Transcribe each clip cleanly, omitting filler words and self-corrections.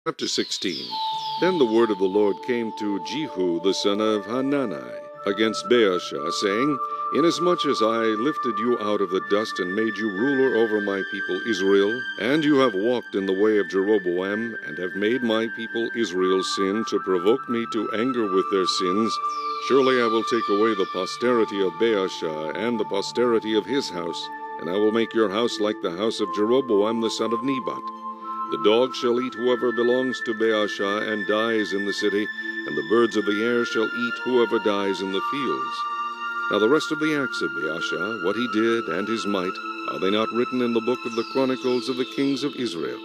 Chapter 16. Then the word of the Lord came to Jehu the son of Hanani against Baasha, saying, Inasmuch as I lifted you out of the dust and made you ruler over my people Israel, and you have walked in the way of Jeroboam, and have made my people Israel sin to provoke me to anger with their sins, surely I will take away the posterity of Baasha and the posterity of his house, and I will make your house like the house of Jeroboam the son of Nebat. The dog shall eat whoever belongs to Baasha and dies in the city, and the birds of the air shall eat whoever dies in the fields. Now the rest of the acts of Baasha, what he did, and his might, are they not written in the book of the Chronicles of the kings of Israel?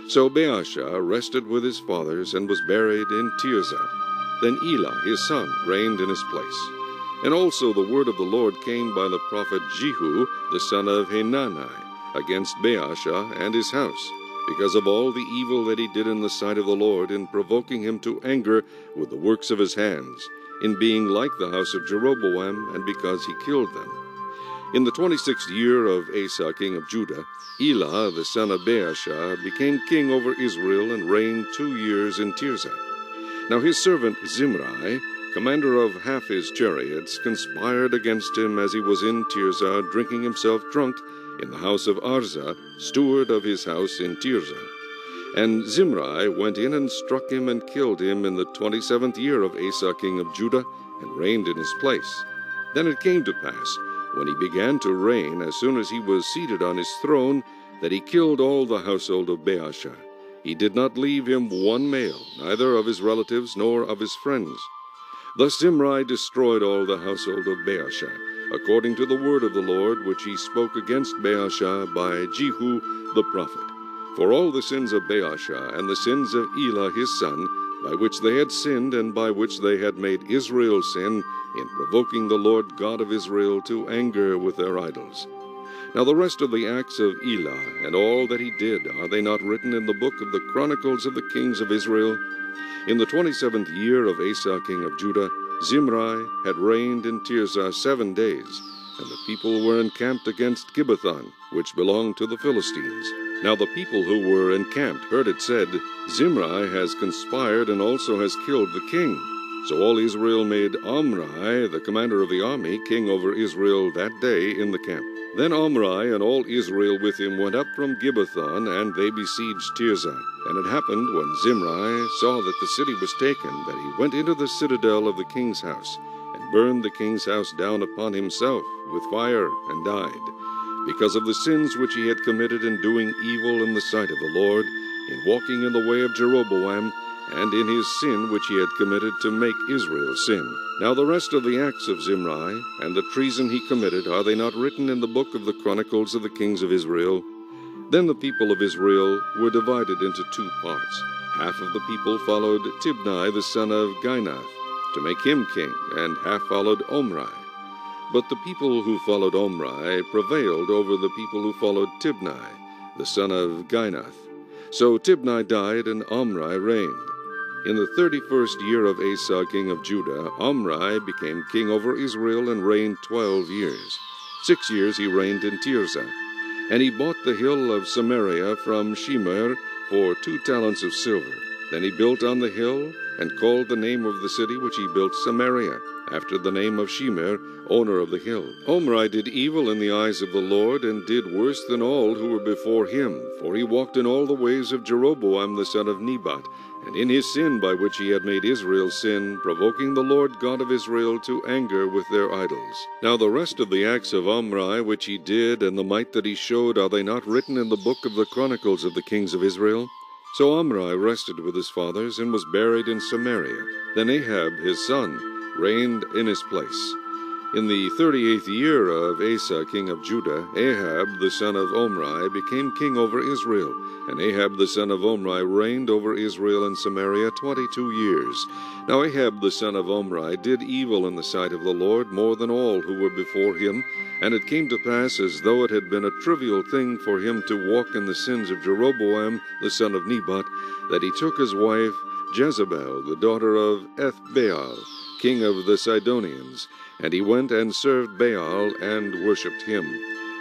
So Baasha rested with his fathers, and was buried in Tirzah. Then Elah his son reigned in his place. And also the word of the Lord came by the prophet Jehu the son of Hanani against Baasha and his house, because of all the evil that he did in the sight of the Lord, in provoking him to anger with the works of his hands, in being like the house of Jeroboam, and because he killed them. In the 26th year of Asa king of Judah, Elah the son of Baasha became king over Israel, and reigned 2 years in Tirzah. Now his servant Zimri, commander of half his chariots, conspired against him as he was in Tirzah, drinking himself drunk in the house of Arza, steward of his house in Tirzah. And Zimri went in and struck him and killed him in the 27th year of Asa king of Judah, and reigned in his place. Then it came to pass, when he began to reign, as soon as he was seated on his throne, that he killed all the household of Baasha. He did not leave him one male, neither of his relatives nor of his friends. Thus Zimri destroyed all the household of Baasha, according to the word of the Lord which he spoke against Baasha by Jehu the prophet. For all the sins of Baasha, and the sins of Elah his son, by which they had sinned, and by which they had made Israel sin, in provoking the Lord God of Israel to anger with their idols. Now the rest of the acts of Elah, and all that he did, are they not written in the book of the Chronicles of the kings of Israel? In the 27th year of Asa king of Judah, Zimri had reigned in Tirzah 7 days, and the people were encamped against Gibbethon, which belonged to the Philistines. Now the people who were encamped heard it said, Zimri has conspired, and also has killed the king. So all Israel made Omri, the commander of the army, king over Israel that day in the camp. Then Omri and all Israel with him went up from Gibbethon, and they besieged Tirzah. And it happened, when Zimri saw that the city was taken, that he went into the citadel of the king's house, and burned the king's house down upon himself with fire, and died, because of the sins which he had committed in doing evil in the sight of the Lord, in walking in the way of Jeroboam, and in his sin which he had committed to make Israel sin. Now the rest of the acts of Zimri, and the treason he committed, are they not written in the book of the Chronicles of the kings of Israel? Then the people of Israel were divided into 2 parts. Half of the people followed Tibni the son of Ginath, to make him king, and half followed Omri. But the people who followed Omri prevailed over the people who followed Tibni the son of Ginath. So Tibni died, and Omri reigned. In the 31st year of Asa king of Judah, Omri became king over Israel, and reigned 12 years. 6 years he reigned in Tirzah. And he bought the hill of Samaria from Shemer for 2 talents of silver. Then he built on the hill, and called the name of the city which he built Samaria, after the name of Shemer, owner of the hill. Omri did evil in the eyes of the Lord, and did worse than all who were before him, for he walked in all the ways of Jeroboam the son of Nebat, and in his sin by which he had made Israel sin, provoking the Lord God of Israel to anger with their idols. Now the rest of the acts of Omri which he did, and the might that he showed, are they not written in the book of the Chronicles of the kings of Israel? So Omri rested with his fathers, and was buried in Samaria. Then Ahab his son reigned in his place. In the 38th year of Asa king of Judah, Ahab the son of Omri became king over Israel. And Ahab the son of Omri reigned over Israel and Samaria 22 years. Now Ahab the son of Omri did evil in the sight of the Lord, more than all who were before him. And it came to pass, as though it had been a trivial thing for him to walk in the sins of Jeroboam the son of Nebat, that he took his wife Jezebel, the daughter of Ethbaal, king of the Sidonians, and he went and served Baal, and worshipped him.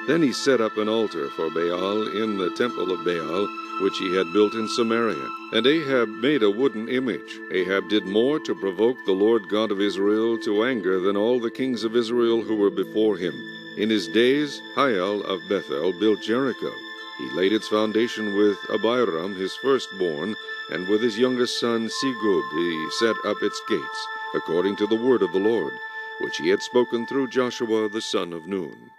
Then he set up an altar for Baal in the temple of Baal, which he had built in Samaria. And Ahab made a wooden image. Ahab did more to provoke the Lord God of Israel to anger than all the kings of Israel who were before him. In his days, Hiel of Bethel built Jericho. He laid its foundation with Abiram his firstborn, and with his youngest son Segub he set up its gates, according to the word of the Lord, which he had spoken through Joshua the son of Nun.